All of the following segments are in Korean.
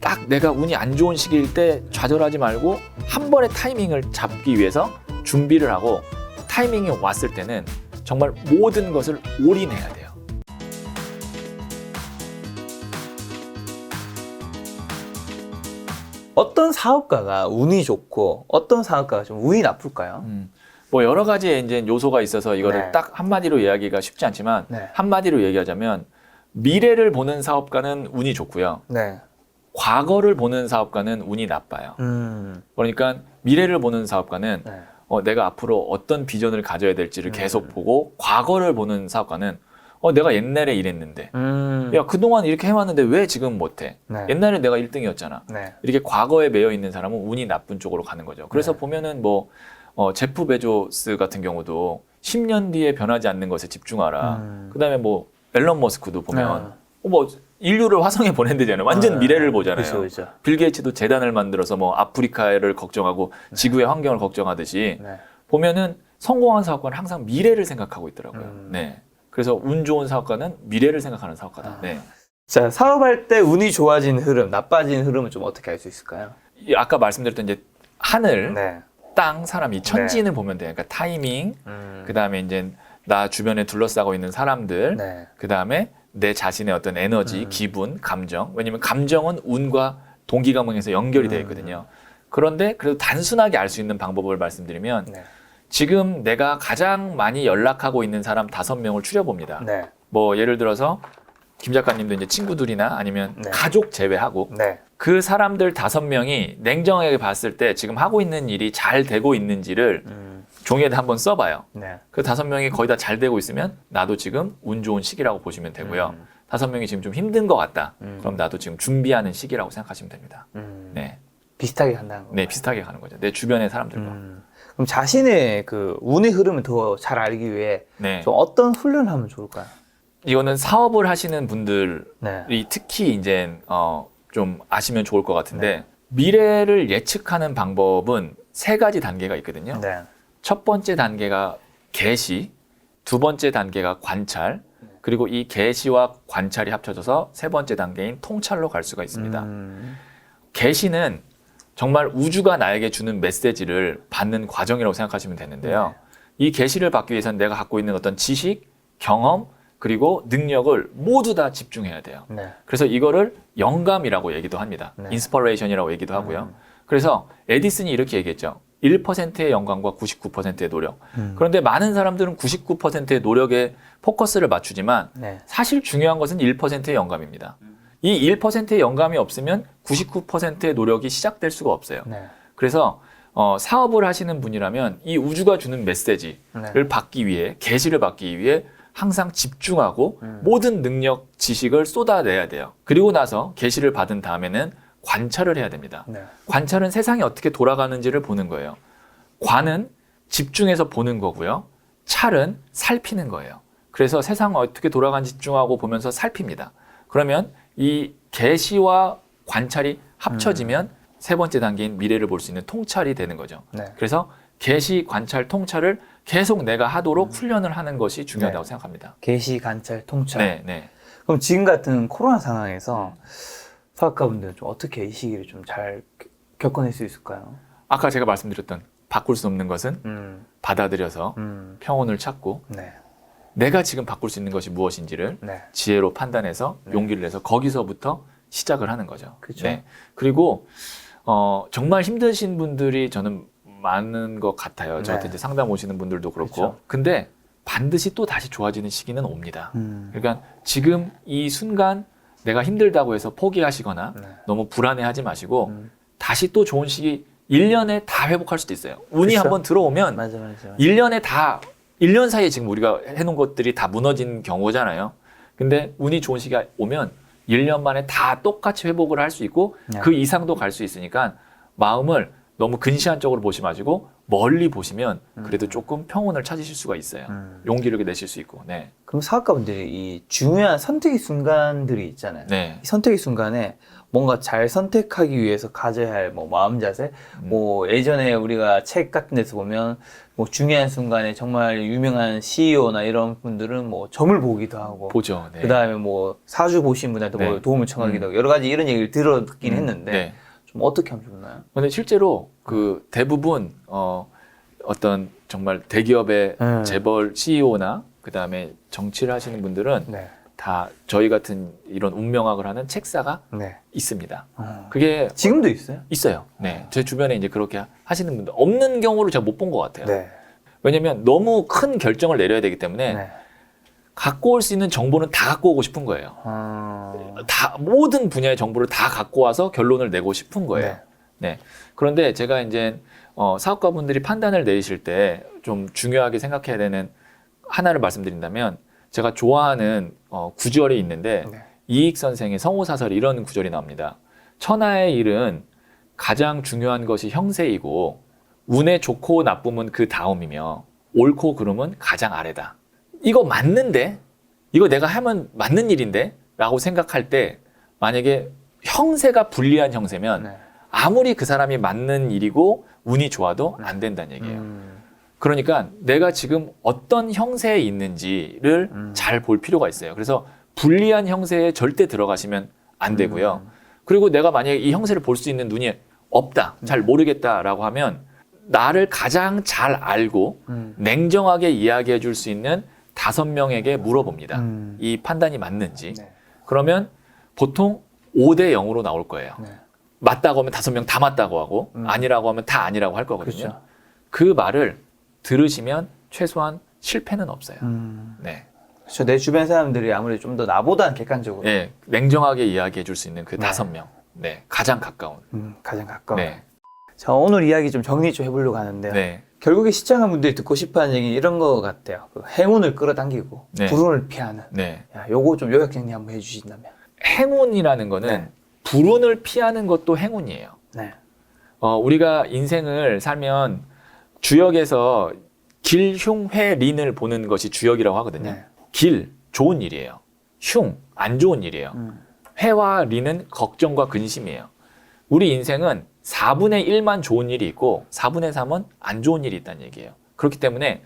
딱 내가 운이 안 좋은 시기일 때 좌절하지 말고 한 번의 타이밍을 잡기 위해서 준비를 하고 타이밍이 왔을 때는 정말 모든 것을 올인해야 돼요. 어떤 사업가가 운이 좋고 어떤 사업가가 좀 운이 나쁠까요? 뭐 여러 가지의 이제 요소가 있어서 이거를 네. 딱 한마디로 이야기가 쉽지 않지만 네. 한마디로 얘기하자면 미래를 보는 사업가는 운이 좋고요. 네. 과거를 보는 사업가는 운이 나빠요. 그러니까 미래를 보는 사업가는 네. 내가 앞으로 어떤 비전을 가져야 될지를 계속 보고 과거를 보는 사업가는 내가 옛날에 이랬는데 야 그동안 이렇게 해왔는데 왜 지금 못해? 네. 옛날에 내가 1등이었잖아. 네. 이렇게 과거에 매여 있는 사람은 운이 나쁜 쪽으로 가는 거죠. 그래서 보면은 뭐 제프 베조스 같은 경우도 10년 뒤에 변하지 않는 것에 집중하라. 그다음에 뭐 앨런 머스크도 보면 뭐 인류를 화성에 보낸대잖아요. 완전 미래를 보잖아요. 그렇죠. 빌 게이츠도 재단을 만들어서 뭐 아프리카를 걱정하고 지구의 환경을 걱정하듯이 네. 보면은 성공한 사업가는 항상 미래를 생각하고 있더라고요. 네. 그래서 운 좋은 사업가는 미래를 생각하는 사업가다. 네. 자, 사업할 때 운이 좋아진 흐름, 나빠진 흐름은 좀 어떻게 알 수 있을까요? 아까 말씀드렸던 이제 하늘, 네. 땅, 사람 이 천지는 보면 돼요. 그러니까 타이밍, 그다음에 이제 나 주변에 둘러싸고 있는 사람들, 네. 그다음에 내 자신의 어떤 에너지, 기분, 감정. 왜냐면 감정은 운과 동기감정에서 연결이 되어 있거든요. 그런데 그래도 단순하게 알 수 있는 방법을 말씀드리면 네. 지금 내가 가장 많이 연락하고 있는 사람 5명을 추려봅니다. 네. 뭐 예를 들어서 김 작가님도 이제 친구들이나 아니면 네. 가족 제외하고 네. 그 사람들 5명이 냉정하게 봤을 때 지금 하고 있는 일이 잘 되고 있는지를 종이에다 한번 써봐요. 네. 그 5명이 거의 다 잘 되고 있으면 나도 지금 운 좋은 시기라고 보시면 되고요. 5명이 지금 좀 힘든 것 같다. 그럼 나도 지금 준비하는 시기라고 생각하시면 됩니다. 네. 비슷하게 간다는 거. 네, 비슷하게 가는 거죠. 내 주변의 사람들과. 그럼 자신의 그 운의 흐름을 더 잘 알기 위해 네. 좀 어떤 훈련을 하면 좋을까요? 이거는 사업을 하시는 분들이 네. 특히 이제 좀 아시면 좋을 것 같은데 미래를 예측하는 방법은 3가지 단계가 있거든요. 네. 첫 번째 단계가 계시, 두 번째 단계가 관찰, 그리고 이 계시와 관찰이 합쳐져서 3번째 단계인 통찰로 갈 수가 있습니다. 계시는 정말 우주가 나에게 주는 메시지를 받는 과정이라고 생각하시면 되는데요. 이 계시를 받기 위해서는 내가 갖고 있는 어떤 지식, 경험, 그리고 능력을 모두 다 집중해야 돼요. 네. 그래서 이거를 영감이라고 얘기도 합니다. 네. 인스퍼레이션이라고 얘기도 하고요. 그래서 에디슨이 이렇게 얘기했죠. 1%의 영감과 99%의 노력. 그런데 많은 사람들은 99%의 노력에 포커스를 맞추지만 네. 사실 중요한 것은 1%의 영감입니다. 이 1%의 영감이 없으면 99%의 노력이 시작될 수가 없어요. 네. 그래서 사업을 하시는 분이라면 이 우주가 주는 메시지를 네. 받기 위해, 계시를 받기 위해 항상 집중하고 모든 능력, 지식을 쏟아내야 돼요. 그리고 나서 계시를 받은 다음에는 관찰을 해야 됩니다. 네. 관찰은 세상이 어떻게 돌아가는지를 보는 거예요. 관은 집중해서 보는 거고요. 찰은 살피는 거예요. 그래서 세상 어떻게 돌아가는지 집중하고 보면서 살핍니다. 그러면 이 계시와 관찰이 합쳐지면 3번째 단계인 미래를 볼 수 있는 통찰이 되는 거죠. 네. 그래서 계시, 관찰, 통찰을 계속 내가 하도록 훈련을 하는 것이 중요하다고 생각합니다. 계시, 관찰, 통찰. 네, 네. 그럼 지금 같은 코로나 상황에서 사업가분들은 좀 어떻게 이 시기를 좀 잘 겪어낼 수 있을까요? 아까 제가 말씀드렸던 바꿀 수 없는 것은 받아들여서 평온을 찾고 네. 내가 지금 바꿀 수 있는 것이 무엇인지를 네. 지혜로 판단해서 용기를 내서 거기서부터 시작을 하는 거죠. 그렇죠. 네. 그리고 정말 힘드신 분들이 저는 많은 것 같아요. 저한테 이제 상담 오시는 분들도 그렇고. 그렇죠. 근데 반드시 또 다시 좋아지는 시기는 옵니다. 그러니까 지금 이 순간 내가 힘들다고 해서 포기하시거나 너무 불안해하지 마시고 다시 또 좋은 시기 1년에 다 회복할 수도 있어요. 운이 그렇죠. 한번 들어오면 맞아. 1년 사이에 지금 우리가 해놓은 것들이 다 무너진 경우잖아요. 근데 운이 좋은 시기가 오면 1년 만에 다 똑같이 회복을 할 수 있고 네. 그 이상도 갈 수 있으니까 마음을 너무 근시안 쪽으로 보지 마시고 멀리 보시면 그래도 조금 평온을 찾으실 수가 있어요. 용기를 내실 수 있고. 네. 그럼 사업가분들이 이 중요한 선택의 순간들이 있잖아요. 네. 이 선택의 순간에 뭔가 잘 선택하기 위해서 가져야 할 뭐 마음 자세, 뭐 예전에 우리가 책 같은 데서 보면 뭐 중요한 순간에 정말 유명한 CEO나 이런 분들은 뭐 점을 보기도 하고, 보죠. 네. 그 다음에 뭐 사주 보신 분한테 뭐 네. 도움을 청하기도 하고 여러 가지 이런 얘기를 들었긴 했는데 네. 좀 어떻게 하면 좋나요? 근데 실제로 그 대부분 어떤 정말 대기업의 재벌 CEO나 그다음에 정치를 하시는 분들은 네. 다 저희 같은 이런 운명학을 하는 책사가 네. 있습니다. 그게 지금도 있어요? 있어요. 네. 제 주변에 이제 그렇게 하시는 분들 없는 경우를 제가 못 본 것 같아요. 네. 왜냐면 너무 큰 결정을 내려야 되기 때문에 네. 갖고 올 수 있는 정보는 다 갖고 오고 싶은 거예요. 다 모든 분야의 정보를 다 갖고 와서 결론을 내고 싶은 거예요. 네. 네. 그런데 제가 이제 사업가분들이 판단을 내리실 때 좀 중요하게 생각해야 되는 하나를 말씀드린다면 제가 좋아하는 구절이 있는데 네. 이익 선생의 성호사설이 이런 구절이 나옵니다. 천하의 일은 가장 중요한 것이 형세이고 운에 좋고 나쁨은 그 다음이며 옳고 그름은 가장 아래다. 이거 맞는데? 이거 내가 하면 맞는 일인데? 라고 생각할 때 만약에 형세가 불리한 형세면 네. 아무리 그 사람이 맞는 일이고 운이 좋아도 안 된다는 얘기예요. 그러니까 내가 지금 어떤 형세에 있는지를 잘 볼 필요가 있어요. 그래서 불리한 형세에 절대 들어가시면 안 되고요. 그리고 내가 만약에 이 형세를 볼 수 있는 눈이 없다, 잘 모르겠다라고 하면 나를 가장 잘 알고 냉정하게 이야기해 줄 수 있는 5명에게 물어봅니다. 이 판단이 맞는지. 네. 그러면 보통 5대 0으로 나올 거예요. 네. 맞다고 하면 5명 다 맞다고 하고 아니라고 하면 다 아니라고 할 거거든요. 그렇죠. 그 말을 들으시면 최소한 실패는 없어요. 네. 그렇죠. 내 주변 사람들이 아무래도 좀 더 나보다는 객관적으로 네. 냉정하게 이야기해 줄 수 있는 그 네. 5명. 네. 가장 가까운. 가장 가까운. 네. 자, 오늘 이야기 좀 정리 좀 해보려고 하는데요. 네. 결국에 시청자분들이 듣고 싶어하는 얘기 이런 거 같아요. 그 행운을 끌어당기고 네. 불운을 피하는. 네. 야, 요거 좀 요약 정리 한번 해주신다면. 행운이라는 거는 네. 불운을 피하는 것도 행운이에요. 네. 우리가 인생을 살면 주역에서 길, 흉, 회, 린을 보는 것이 주역이라고 하거든요. 네. 길, 좋은 일이에요. 흉, 안 좋은 일이에요. 회와 린은 걱정과 근심이에요. 우리 인생은 4분의 1만 좋은 일이 있고 4분의 3은 안 좋은 일이 있다는 얘기예요. 그렇기 때문에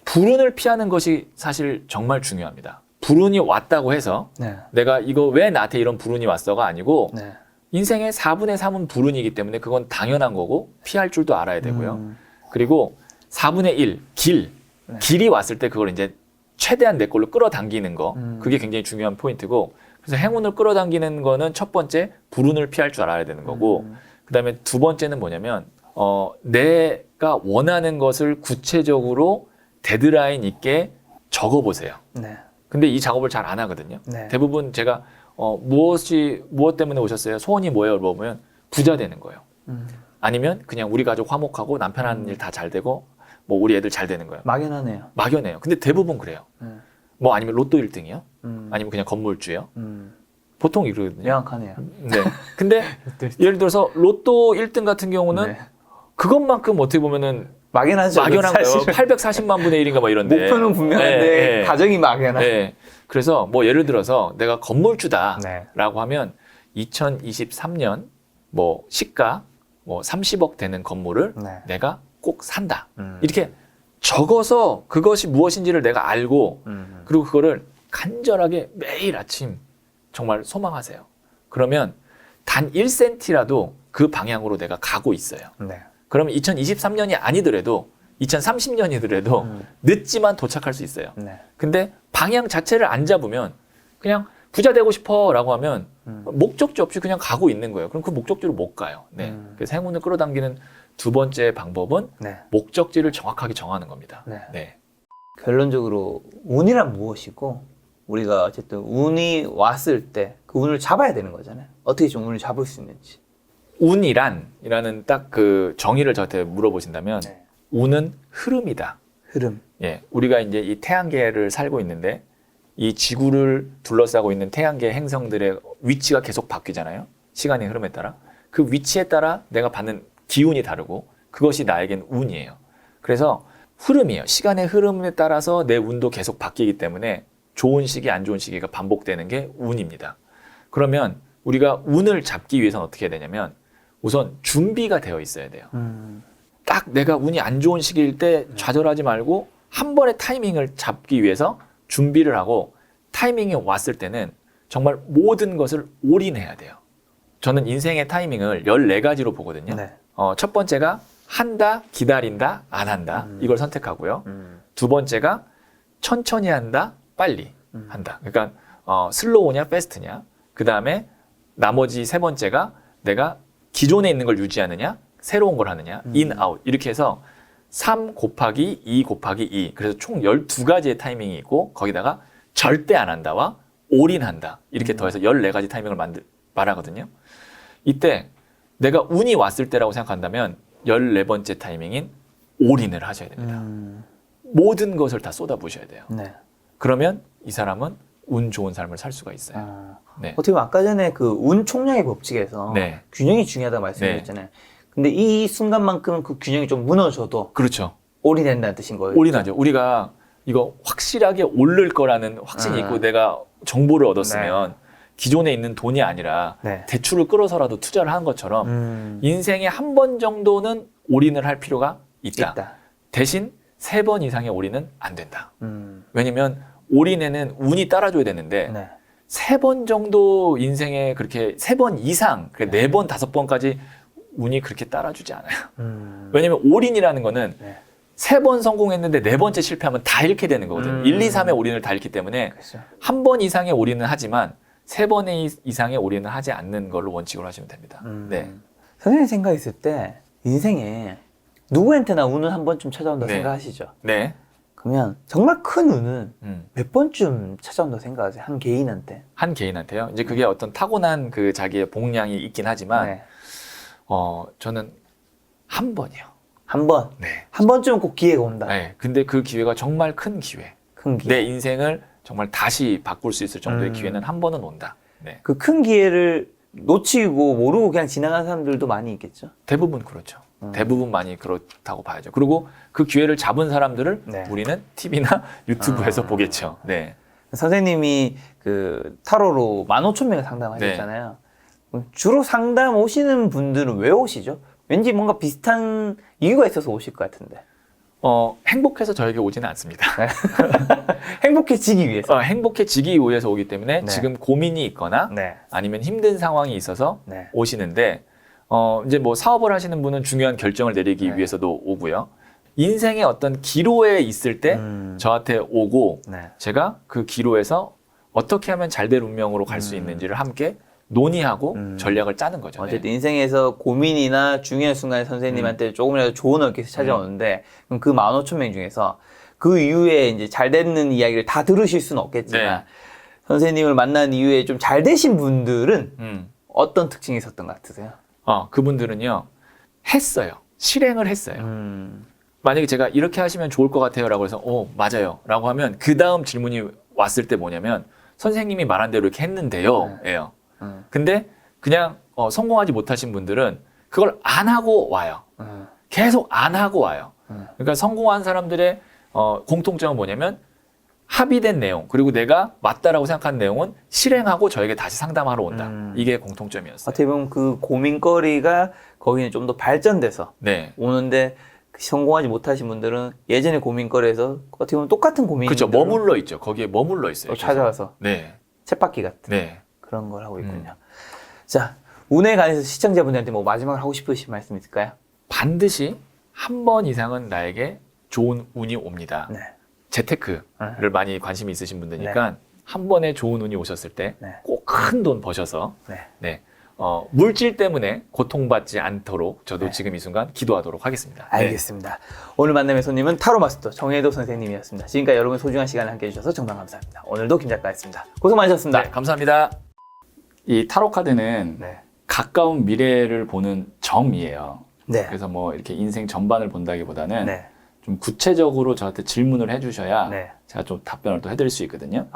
불운을 피하는 것이 사실 정말 중요합니다. 불운이 왔다고 해서 네. 내가 이거 왜 나한테 이런 불운이 왔어가 아니고 네. 인생의 4분의 3은 불운이기 때문에 그건 당연한 거고 피할 줄도 알아야 되고요. 그리고 4분의 1, 길. 네. 길이 왔을 때 그걸 이제 최대한 내 걸로 끌어당기는 거. 그게 굉장히 중요한 포인트고. 그래서 행운을 끌어당기는 거는 첫 번째 불운을 피할 줄 알아야 되는 거고. 그다음에 두 번째는 뭐냐면 내가 원하는 것을 구체적으로 데드라인 있게 적어보세요. 네. 근데 이 작업을 잘 안 하거든요. 네. 대부분 제가 무엇 때문에 오셨어요? 소원이 뭐예요? 물어보면 부자 되는 거예요. 아니면 그냥 우리 가족 화목하고 남편 하는 일 다 잘 되고 뭐 우리 애들 잘 되는 거예요. 막연하네요. 막연해요. 근데 대부분 그래요. 뭐 아니면 로또 1등이요? 아니면 그냥 건물주요? 보통 이러거든요. 명확하네요. 네. 근데 예를 들어서 로또 1등 같은 경우는 네. 그것만큼 어떻게 보면은 막연하죠. 막연한 거예요. 사실 840만 분의 1인가 뭐 이런데. 목표는 분명한데 네, 네. 가정이 막연한. 네. 그래서 뭐 예를 들어서 내가 건물주다라고 네. 하면 2023년 뭐 시가 뭐 30억 되는 건물을 네. 내가 꼭 산다. 이렇게 적어서 그것이 무엇인지를 내가 알고 그리고 그거를 간절하게 매일 아침 정말 소망하세요. 그러면 단 1cm라도 그 방향으로 내가 가고 있어요. 네. 그러면 2023년이 아니더라도 2030년이더라도 늦지만 도착할 수 있어요. 네. 근데 방향 자체를 안 잡으면 그냥 부자 되고 싶어 라고 하면 목적지 없이 그냥 가고 있는 거예요. 그럼 그 목적지로 못 가요. 네. 그래서 행운을 끌어당기는 두 번째 방법은 네. 목적지를 정확하게 정하는 겁니다. 네. 네. 결론적으로 운이란 무엇이고 우리가 어쨌든 운이 왔을 때 그 운을 잡아야 되는 거잖아요. 어떻게 좀 운을 잡을 수 있는지. 운이란이라는 딱 그 정의를 저한테 물어보신다면 네. 운은 흐름이다. 흐름. 예, 우리가 이제 이 태양계를 살고 있는데 이 지구를 둘러싸고 있는 태양계 행성들의 위치가 계속 바뀌잖아요. 시간의 흐름에 따라. 그 위치에 따라 내가 받는 기운이 다르고 그것이 나에겐 운이에요. 그래서 흐름이에요. 시간의 흐름에 따라서 내 운도 계속 바뀌기 때문에 좋은 시기, 안 좋은 시기가 반복되는 게 운입니다. 그러면 우리가 운을 잡기 위해서는 어떻게 해야 되냐면 우선 준비가 되어 있어야 돼요. 딱 내가 운이 안 좋은 시기일 때 좌절하지 말고 한 번의 타이밍을 잡기 위해서 준비를 하고 타이밍이 왔을 때는 정말 모든 것을 올인해야 돼요. 저는 인생의 타이밍을 14가지로 보거든요. 네. 첫 번째가 한다, 기다린다, 안 한다. 이걸 선택하고요. 두 번째가 천천히 한다, 빨리 한다. 그러니까 슬로우냐, 패스트냐. 그 다음에 나머지 세 번째가 내가 기존에 있는 걸 유지하느냐, 새로운 걸 하느냐, 인, 아웃. 이렇게 해서 3 곱하기 2 곱하기 2. 그래서 총 12가지의 타이밍이 있고 거기다가 절대 안 한다와 올인한다. 이렇게 더해서 14가지 타이밍을 말하거든요. 이때 내가 운이 왔을 때라고 생각한다면 14번째 타이밍인 올인을 하셔야 됩니다. 모든 것을 다 쏟아부으셔야 돼요. 네. 그러면 이 사람은 운 좋은 삶을 살 수가 있어요. 네. 어떻게 보면 아까 전에 그 운 총량의 법칙에서 네. 균형이 중요하다고 말씀드렸잖아요. 근데 이 순간만큼은 그 균형이 좀 무너져도 그렇죠. 올인된다는 뜻인 거예요. 올인하죠. 우리가 이거 확실하게 오를 거라는 확신이 있고 내가 정보를 얻었으면 기존에 있는 돈이 아니라 네. 대출을 끌어서라도 투자를 한 것처럼 인생에 한 번 정도는 올인을 할 필요가 있다. 대신 3번 이상의 올인은 안 된다. 왜냐면 올인에는 운이 따라줘야 되는데 네. 3번 정도 인생에 그렇게 3번 이상, 4번, 5번까지 운이 그렇게 따라주지 않아요. 왜냐면 올인이라는 거는 네. 3번 성공했는데 4번째 실패하면 다 잃게 되는 거거든요. 1, 2, 3의 올인을 다 잃기 때문에 그렇죠. 한 번 이상의 올인은 하지만 3번 이상의 올인을 하지 않는 걸로 원칙으로 하시면 됩니다. 네. 선생님 생각했을 때 인생에 누구한테나 운은 한 번쯤 찾아온다고 네. 생각하시죠? 네. 그러면 정말 큰 운은 몇 번쯤 찾아온다고 생각하세요? 한 개인한테? 한 개인한테요. 이제 그게 어떤 타고난 그 자기의 복량이 있긴 하지만 네. 저는 한 번이요. 한 번? 네. 한 번쯤은 꼭 기회가 온다. 네. 근데 그 기회가 정말 큰 기회. 큰 기회. 내 인생을 정말 다시 바꿀 수 있을 정도의 기회는 한 번은 온다. 네. 그 큰 기회를 놓치고 모르고 그냥 지나간 사람들도 많이 있겠죠? 대부분 그렇죠. 대부분 많이 그렇다고 봐야죠. 그리고 그 기회를 잡은 사람들을 네. 우리는 TV나 유튜브에서 보겠죠. 네. 선생님이 그 타로로 15,000명을 상담하셨잖아요. 주로 상담 오시는 분들은 왜 오시죠? 왠지 뭔가 비슷한 이유가 있어서 오실 것 같은데. 행복해서 저에게 오지는 않습니다. 행복해지기 위해서. 행복해지기 위해서 오기 때문에 네. 지금 고민이 있거나 네. 아니면 힘든 상황이 있어서 네. 오시는데 이제 뭐 사업을 하시는 분은 중요한 결정을 내리기 위해서도 오고요. 인생의 어떤 기로에 있을 때 저한테 오고 네. 제가 그 기로에서 어떻게 하면 잘될 운명으로 갈 수 있는지를 함께 논의하고 전략을 짜는 거죠. 어쨌든 인생에서 고민이나 중요한 순간에 선생님한테 조금이라도 조언을 얻기 위해서 찾아오는데 그럼 그 15,000명 중에서 그 이후에 이제 잘 되는 이야기를 다 들으실 수는 없겠지만 네. 선생님을 만난 이후에 좀 잘 되신 분들은 어떤 특징이 있었던 것 같으세요? 그분들은요 했어요. 실행을 했어요. 만약에 제가 이렇게 하시면 좋을 것 같아요 라고 해서 맞아요 라고 하면 그 다음 질문이 왔을 때 뭐냐면 선생님이 말한 대로 이렇게 했는데요 예요. 근데 그냥 성공하지 못하신 분들은 그걸 안 하고 와요. 계속 안 하고 와요. 그러니까 성공한 사람들의 공통점은 뭐냐면 합의된 내용 그리고 내가 맞다라고 생각한 내용은 실행하고 저에게 다시 상담하러 온다. 이게 공통점이었어요. 어떻게 보면 그 고민거리가 거기는 좀 더 발전돼서 네. 오는데 성공하지 못하신 분들은 예전의 고민거리에서 어떻게 보면 똑같은 고민 그렇죠. 머물러 있죠. 거기에 머물러 있어요. 계속. 찾아와서 네. 쳇바퀴 같은 네. 그런 걸 하고 있군요. 자, 운에 관해서 시청자분들한테 뭐 마지막으로 하고 싶으신 말씀 있을까요? 반드시 한 번 이상은 나에게 좋은 운이 옵니다. 네. 재테크를 많이 관심이 있으신 분들이니까 한 번에 좋은 운이 오셨을 때 꼭 큰 돈 버셔서 네. 물질 때문에 고통받지 않도록 저도 지금 이 순간 기도하도록 하겠습니다. 알겠습니다. 오늘 만남의 손님은 타로 마스터 정혜도 선생님이었습니다. 지금까지 여러분 소중한 시간을 함께해 주셔서 정말 감사합니다. 오늘도 김 작가였습니다. 고생 많으셨습니다. 네, 감사합니다. 이 타로 카드는 가까운 미래를 보는 점이에요. 네. 그래서 뭐 이렇게 인생 전반을 본다기보다는 네. 좀 구체적으로 저한테 질문을 해주셔야 네. 제가 좀 답변을 또 해드릴 수 있거든요.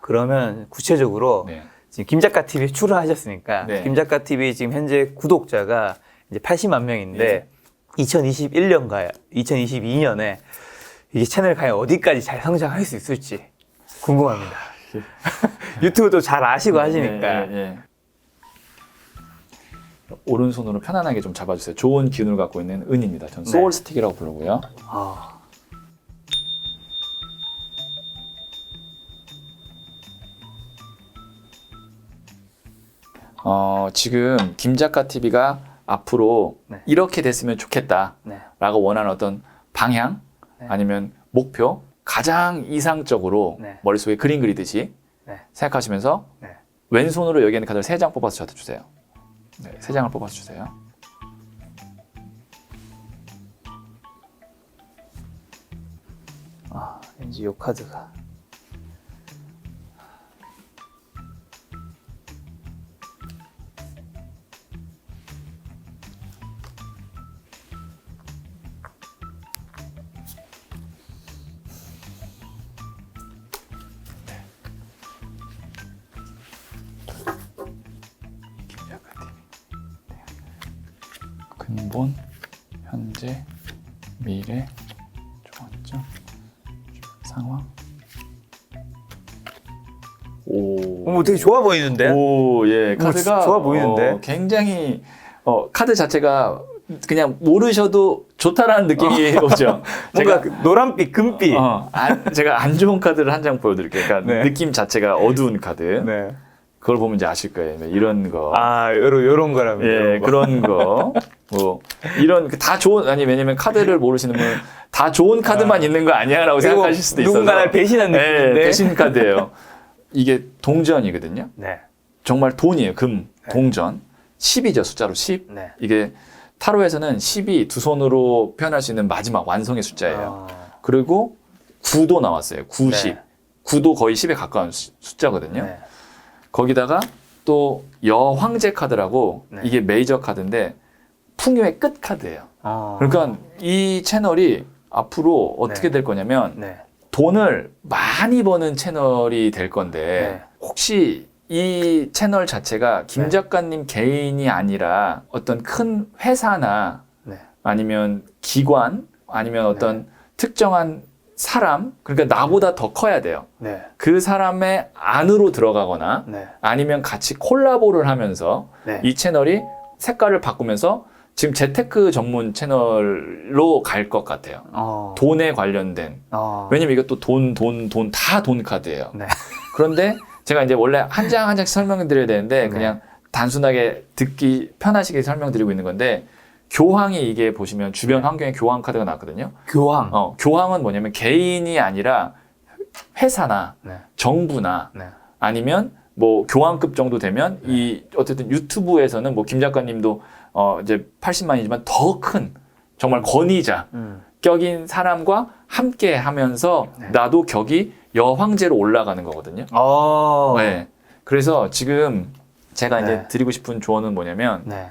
그러면 구체적으로 네. 지금 김작가 TV에 출연하셨으니까 네. 김작가 TV 지금 현재 구독자가 이제 80만 명인데 2021년과 2022년에 이 채널 과연 어디까지 잘 성장할 수 있을지 궁금합니다. 유튜브도 잘 아시고 하시니까. 오른손으로 편안하게 좀 잡아주세요. 좋은 기운을 갖고 있는 은입니다. 전 소울 스틱이라고 부르고요. 아. 지금 김작가 TV가 앞으로 네. 이렇게 됐으면 좋겠다라고 네. 원하는 어떤 방향 네. 아니면 목표 가장 이상적으로 네. 머릿속에 그림 그리듯이 네. 생각하시면서 네. 왼손으로 여기 있는 카드를 3장 뽑아서 저한테 주세요. 네, 3장을 뽑아서 주세요. 아, 왠지 요 카드가. 김작가 TV. 근본, 현재, 미래, 조언점, 상황. 오. 되게 좋아 보이는데? 오, 예. 카드가 좋아 보이는데? 굉장히 카드 자체가 그냥 모르셔도 좋다라는 느낌이 오죠. 뭔가 그 노란빛, 금빛. 제가 안 좋은 카드를 한 장 보여드릴게요. 그러니까 네. 느낌 자체가 어두운 카드. 네. 그걸 보면 이제 아실 거예요. 네, 이런 거. 아, 요런 거라면. 예, 그런 거. 뭐 이런 다 좋은 아니 왜냐면 카드를 모르시는 분은 다 좋은 카드만 있는 거 아니야라고 생각하실 수도 있어서. 누군가를 배신한 느낌인데. 네, 배신 카드예요. 이게 동전이거든요. 네. 정말 돈이에요. 금, 동전. 10이죠. 숫자로 10. 네. 이게 타로에서는 10이 두 손으로 표현할 수 있는 마지막 완성의 숫자예요. 그리고 9도 나왔어요. 90. 네. 9도 거의 10에 가까운 숫자거든요. 네. 거기다가 또 여황제 카드라고 네. 이게 메이저 카드인데 풍요의 끝 카드예요. 아. 그러니까 이 채널이 앞으로 어떻게 네. 될 거냐면 네. 돈을 많이 버는 채널이 될 건데 네. 혹시 이 채널 자체가 김 작가님 개인이 아니라 어떤 큰 회사나 네. 아니면 기관 아니면 어떤 특정한 사람 그러니까 나보다 더 커야 돼요. 네. 그 사람의 안으로 들어가거나 네. 아니면 같이 콜라보를 하면서 네. 이 채널이 색깔을 바꾸면서 지금 재테크 전문 채널로 갈 것 같아요. 돈에 관련된. 왜냐면 이것도 돈 다 돈 카드예요. 네. 그런데 제가 이제 원래 한 장 한 장씩 설명드려야 되는데 네. 그냥 단순하게 듣기 편하시게 설명드리고 있는 건데 교황이 이게 보시면 주변 환경에 교황 카드가 나왔거든요. 교황. 교황은 뭐냐면 개인이 아니라 회사나 네. 정부나 네. 아니면 뭐 교황급 정도 되면 이 어쨌든 유튜브에서는 뭐 김 작가님도 이제 80만이지만 더 큰 정말 권위자 격인 사람과 함께 하면서 나도 격이 여황제로 올라가는 거거든요. 네. 그래서 지금 제가 이제 드리고 싶은 조언은 뭐냐면 네.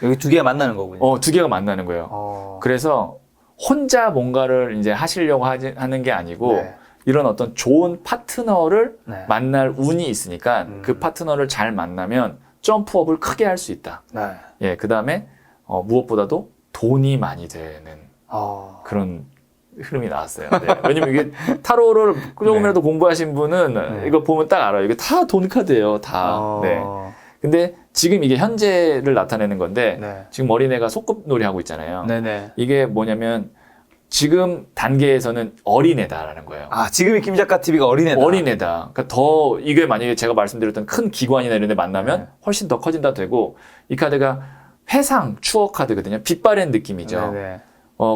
여기 두 개가 만나는 거군요. 두 개가 만나는 거예요. 그래서 혼자 뭔가를 이제 하시려고 하는 게 아니고 네. 이런 어떤 좋은 파트너를 네. 만날 운이 있으니까 그 파트너를 잘 만나면 점프업을 크게 할 수 있다. 네. 예, 그 다음에 무엇보다도 돈이 많이 되는 그런 흐름이 나왔어요. 네. 왜냐면 이게 타로를 조금이라도 공부하신 분은 이거 보면 딱 알아요. 이게 다 돈 카드예요. 다. 네. 근데 지금 이게 현재를 나타내는 건데 네. 지금 어린애가 소꿉놀이 하고 있잖아요. 네네. 이게 뭐냐면 지금 단계에서는 어린애다라는 거예요. 지금의 김작가 TV가 어린애다. 어린애다. 그러니까 더 이게 만약에 제가 말씀드렸던 큰 기관이나 이런 데 만나면 훨씬 더 커진다 되고 이 카드가 회상 추억 카드거든요. 빛바랜 느낌이죠. 네네.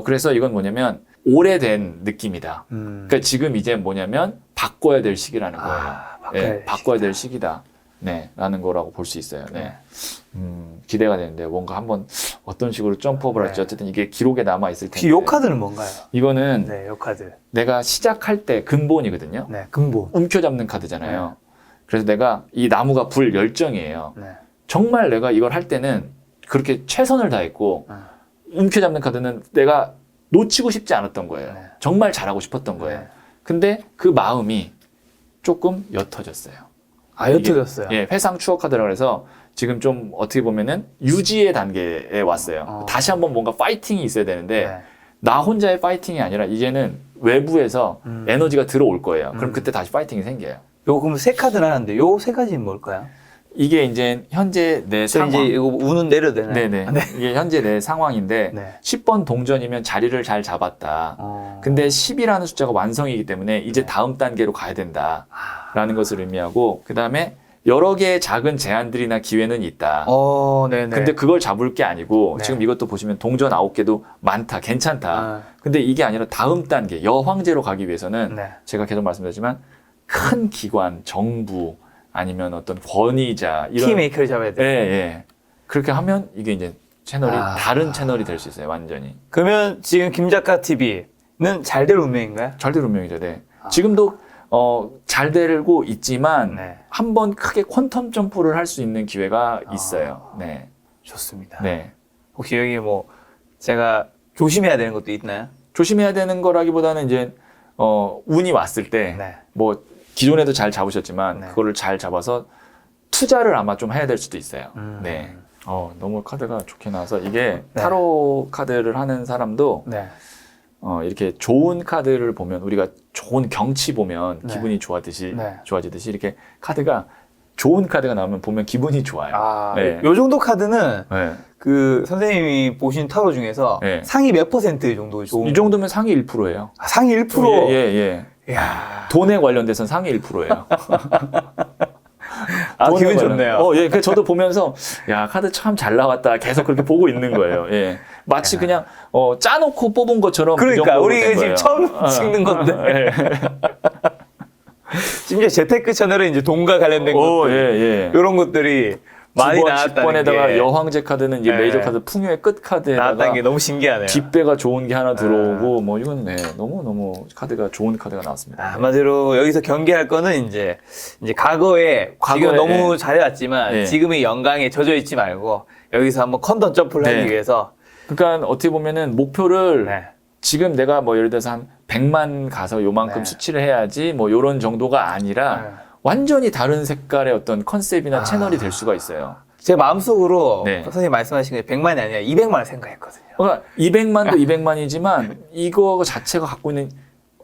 그래서 이건 뭐냐면 오래된 느낌이다. 그러니까 지금 이제 뭐냐면 바꿔야 될 시기라는 거예요. 바꿔야 될 시기다. 네, 라는 거라고 볼 수 있어요. 네. 기대가 되는데 뭔가 한번 어떤 식으로 점프업을 할지 어쨌든 이게 기록에 남아 있을 텐데. 이 카드는 뭔가요? 이거는 네, 이 카드. 내가 시작할 때 근본이거든요. 네, 근본. 움켜잡는 카드잖아요. 그래서 내가 이 나무가 불 열정이에요. 네. 정말 내가 이걸 할 때는 그렇게 최선을 다했고 움켜잡는 카드는 내가 놓치고 싶지 않았던 거예요. 정말 잘하고 싶었던 거예요. 근데 그 마음이 조금 옅어졌어요. 옅어졌어요. 예, 회상 추억 카드라고 해서 지금 좀 어떻게 보면은 유지의 단계에 왔어요. 다시 한번 뭔가 파이팅이 있어야 되는데 네. 나 혼자의 파이팅이 아니라 이제는 외부에서 에너지가 들어올 거예요. 그럼 그때 다시 파이팅이 생겨요. 요 그럼 세 카드 나왔는데 요 세 가지는 뭘까요? 이게 이제 현재 내 저 상황. 이제 이거 우는 내려도 되나요? 네네. 이게 현재 내 상황인데 네. 10번 동전이면 자리를 잘 잡았다. 근데 10이라는 숫자가 완성이기 때문에 이제 다음 단계로 가야 된다라는 것을 의미하고 그 다음에 여러 개의 작은 제한들이나 기회는 있다. 네네. 근데 그걸 잡을 게 아니고 네. 지금 이것도 보시면 동전 9개도 많다, 괜찮다. 아. 근데 이게 아니라 다음 단계, 여황제로 가기 위해서는 네. 제가 계속 말씀드렸지만 큰 기관, 정부 아니면 어떤 권위자 이런 키메이커를 잡아야 예, 돼. 예. 그렇게 하면 이게 이제 채널이 아. 다른 채널이 될 수 있어요, 완전히. 그러면 지금 김작가 TV는 잘 될 운명인가요? 잘 될 운명이죠, 네. 지금도 잘 되고 있지만 네. 한번 크게 퀀텀 점프를 할 수 있는 기회가 있어요. 네. 좋습니다. 네. 혹시 여기 뭐 제가 조심해야 되는 것도 있나요? 조심해야 되는 거라기보다는 이제 운이 왔을 때 네. 뭐 기존에도 잘 잡으셨지만 네. 그거를 잘 잡아서 투자를 아마 좀 해야 될 수도 있어요. 음. 네. 너무 카드가 좋게 나와서 이게 네. 타로 카드를 하는 사람도 네. 이렇게 좋은 카드를 보면 우리가 좋은 경치 보면 네. 기분이 좋아지듯이 네. 이렇게 카드가 좋은 카드가 나오면 보면 기분이 좋아요. 네. 요 정도 카드는 네. 그 선생님이 보신 타로 중에서 네. 상위 몇 퍼센트 정도 좋은? 이 정도면 상위 1%예요. 상위 1%? 예. 이야. 돈에 관련돼서는 상위 1%예요. 기분 좋네요. 예. 그 저도 보면서 야 카드 참 잘 나왔다. 계속 그렇게 보고 있는 거예요. 예. 마치 그냥 짜놓고 뽑은 것처럼 그러니까 그 정도로 우리가 된 지금 거예요. 처음 찍는 건데. 예. 심지어 재테크 채널에 이제 돈과 관련된 것들 예. 이런 것들이 많이 나왔다는 10번에다가 게 여황제 카드는 이제 네. 메이저 카드 풍요의 끝 카드에다가 나왔다는 게 너무 신기하네요. 뒷배가 좋은 게 하나 들어오고 뭐 이건 너무 카드가 좋은 카드가 나왔습니다. 한마디로 여기서 경계할 거는 이제 과거에 지금 너무 잘해왔지만 네. 지금의 영광에 젖어 있지 말고 여기서 한번 컨던 점프를 네. 하기 위해서 그러니까 어떻게 보면은 목표를 네. 지금 내가 뭐 예를 들어서 한 100만 가서 요만큼 네. 수치를 해야지 뭐 요런 정도가 아니라 네. 완전히 다른 색깔의 어떤 컨셉이나 채널이 될 수가 있어요. 제 마음속으로 네. 선생님 말씀하신 게 100만이 아니라 200만을 생각했거든요. 그러니까 200만도 200만이지만 이거 자체가 갖고 있는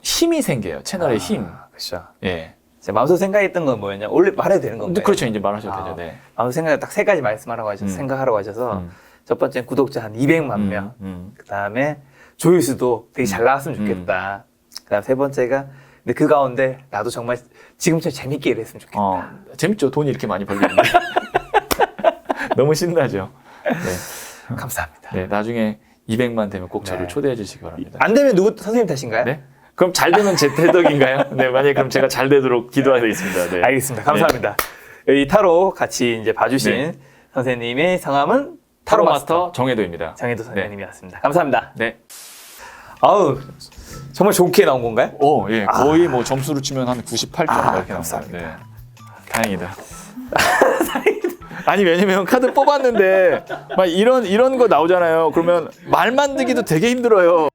힘이 생겨요. 채널의 힘. 그렇죠. 예. 제 마음속 생각했던 건 뭐였냐? 원래 말해도 되는 근데 건가요? 그렇죠. 이제 말하셔도 되죠. 네. 마음속 생각에 딱 세 가지 말씀하라고 하셔서 생각하라고 하셔서 첫 번째는 구독자 한 200만 명. 그 다음에 조회수도 되게 잘 나왔으면 좋겠다. 그 다음 세 번째가 근데 그 가운데 나도 정말 지금처럼 재밌게 일했으면 좋겠다. 재밌죠. 돈이 이렇게 많이 벌리는데. 너무 신나죠. 네. 감사합니다. 네. 나중에 200만 되면 꼭 저를 네. 초대해 주시기 바랍니다. 안 되면 누구 선생님 탓인가요? 네. 그럼 잘 되면 제 태덕인가요? 네. 만약에 그럼 제가 잘 되도록 기도하겠습니다. 네. 알겠습니다. 감사합니다. 이 타로 같이 이제 봐주신 네. 선생님의 성함은 타로 마스터 정혜도입니다. 정혜도 선생님이었습니다. 감사합니다. 네. 아우 정말 좋게 나온 건가요? 예. 거의 뭐 점수로 치면 한 98점 이렇게 나옵니다. 감사합니다. 네. 다행이다. 아니 왜냐면 카드 뽑았는데 막 이런 거 나오잖아요. 그러면 말 만들기도 되게 힘들어요.